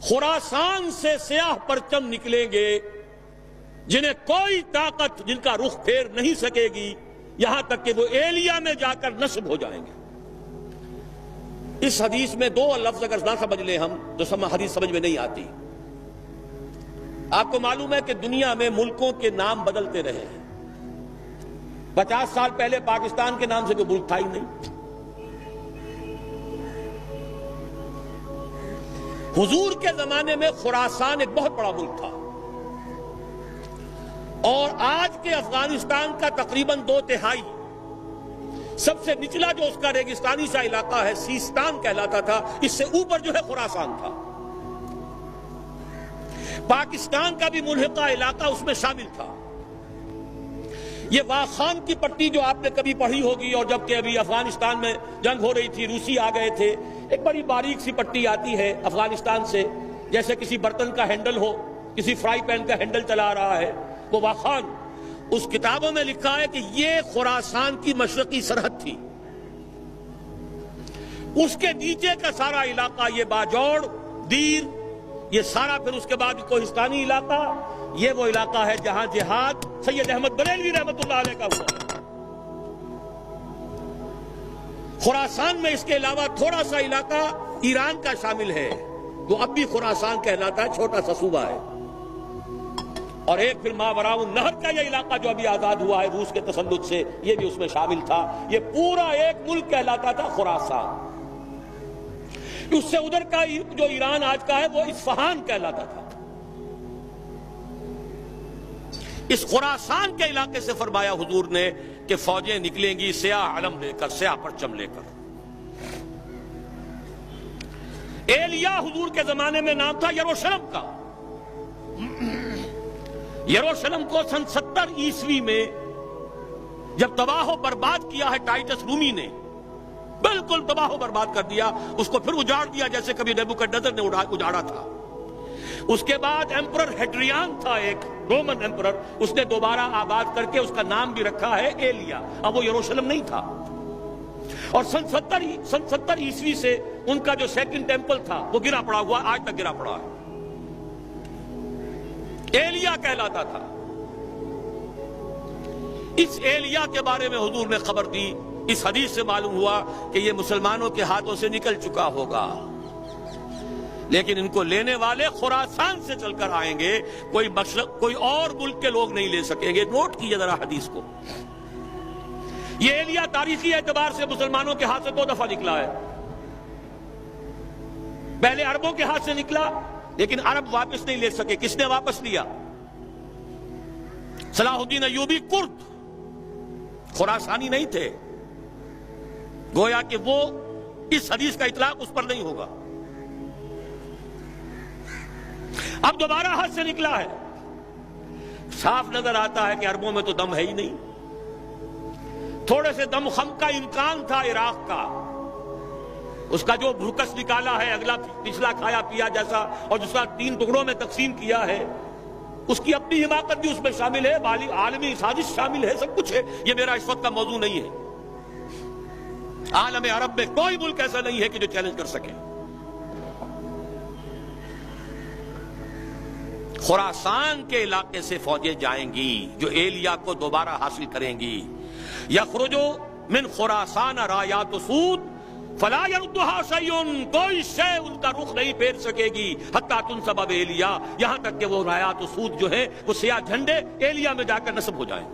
خراسان سے سیاہ پرچم نکلیں گے جنہیں کوئی طاقت جن کا رخ پھیر نہیں سکے گی، یہاں تک کہ وہ ایلیا میں جا کر نصب ہو جائیں گے۔ اس حدیث میں دو لفظ اگر نہ سمجھ لیں ہم تو حدیث سمجھ میں نہیں آتی۔ آپ کو معلوم ہے کہ دنیا میں ملکوں کے نام بدلتے رہے ہیں۔ 50 سال پہلے پاکستان کے نام سے کوئی ملک تھا ہی نہیں۔ حضور کے زمانے میں خراسان ایک بہت بڑا ملک تھا، اور آج کے افغانستان کا تقریباً 2/3 سب سے نچلا جو اس کا ریگستانی سا علاقہ ہے سیستان کہلاتا تھا، اس سے اوپر جو ہے خراسان تھا۔ پاکستان کا بھی ملحقہ علاقہ اس میں شامل تھا۔ یہ واخان کی پٹی جو آپ نے کبھی پڑھی ہوگی، اور جبکہ ابھی افغانستان میں جنگ ہو رہی تھی، روسی آ گئے تھے، ایک بڑی باریک سی پٹی آتی ہے افغانستان سے، جیسے کسی برتن کا ہینڈل ہو، کسی فرائی پین کا ہینڈل چلا رہا ہے، وہ واخان۔ اس کتابوں میں لکھا ہے کہ یہ خراسان کی مشرقی سرحد تھی۔ اس کے نیچے کا سارا علاقہ، یہ باجوڑ، دیر، یہ سارا پھر اس کے بعد کوہستانی علاقہ، یہ وہ علاقہ ہے جہاں جہاد سید احمد بریلوی رحمت اللہ علیہ کا ہوا۔ خراسان میں اس کے علاوہ تھوڑا سا علاقہ ایران کا شامل ہے، وہ اب بھی خراسان کہلاتا ہے، چھوٹا سا صوبہ ہے۔ اور ایک پھر ماوراء النہر کا یہ علاقہ جو ابھی آزاد ہوا ہے روس کے تسلط سے، یہ بھی اس میں شامل تھا۔ یہ پورا ایک ملک کہلاتا تھا خراسان۔ اس سے ادھر کا جو ایران آج کا ہے وہ اصفہان کہلاتا تھا۔ اس خراسان کے علاقے سے فرمایا حضور نے کہ فوجیں نکلیں گی سیاہ علم لے کر، سیاہ پرچم لے کر۔ ایلیا حضور کے زمانے میں نام تھا یروشلم کا۔ یروشلم کو سن 70 عیسوی میں جب تباہ و برباد کیا ہے ٹائٹس رومی نے، بالکل تباہ و برباد کر دیا، اس کو پھر اجاڑ دیا جیسے کبھی نیبوکڈنیزر نے اجاڑا تھا۔ اس کے بعد ایمپرر ہیڈریان تھا، ایک رومن ایمپرر، اس نے دوبارہ آباد کر کے اس کا نام بھی رکھا ہے ایلیا۔ اب وہ یروشلم نہیں تھا، اور سن 70 عیسوی سے ان کا جو سیکنڈ ٹیمپل تھا وہ گرا پڑا ہوا، آج تک گرا پڑا ہے، ایلیا کہلاتا تھا۔ اس ایلیا کے بارے میں حضور نے خبر دی۔ اس حدیث سے معلوم ہوا کہ یہ مسلمانوں کے ہاتھوں سے نکل چکا ہوگا، لیکن ان کو لینے والے خراسان سے چل کر آئیں گے، کوئی مشرق، کوئی اور ملک کے لوگ نہیں لے سکیں گے۔ نوٹ کیجئے ذرا حدیث کو۔ یہ ایلیا تاریخی اعتبار سے مسلمانوں کے ہاتھ سے 2 دفعہ نکلا ہے۔ پہلے عربوں کے ہاتھ سے نکلا، لیکن عرب واپس نہیں لے سکے۔ کس نے واپس لیا؟ صلاح الدین ایوبی کرد، خراسانی نہیں تھے۔ گویا کہ وہ اس حدیث کا اطلاق اس پر نہیں ہوگا۔ اب دوبارہ ہاتھ سے نکلا ہے، صاف نظر آتا ہے کہ عربوں میں تو دم ہے ہی نہیں۔ تھوڑے سے دم خم کا امکان تھا عراق کا، اس کا جو بھرکس نکالا ہے، اگلا پچھلا کھایا پیا جیسا، اور دوسرا 3 ٹکڑوں میں تقسیم کیا ہے، اس کی اپنی حماقت بھی اس میں شامل ہے، عالمی سازش شامل ہے، سب کچھ ہے۔ یہ میرا اس وقت کا موضوع نہیں ہے۔ عالم عرب میں کوئی ملک ایسا نہیں ہے کہ جو چیلنج کر سکے۔ خراسان کے علاقے سے فوجیں جائیں گی جو ایلیا کو دوبارہ حاصل کریں گی۔ یخرجو من خراسان رایات سود فلا یردها شیء، کوئی شے ان کا رخ نہیں پھیر سکے گی، حتی تنصب ایلیا، یہاں تک کہ وہ رایات سود جو ہے وہ سیاہ جھنڈے ایلیا میں جا کر نصب ہو جائیں۔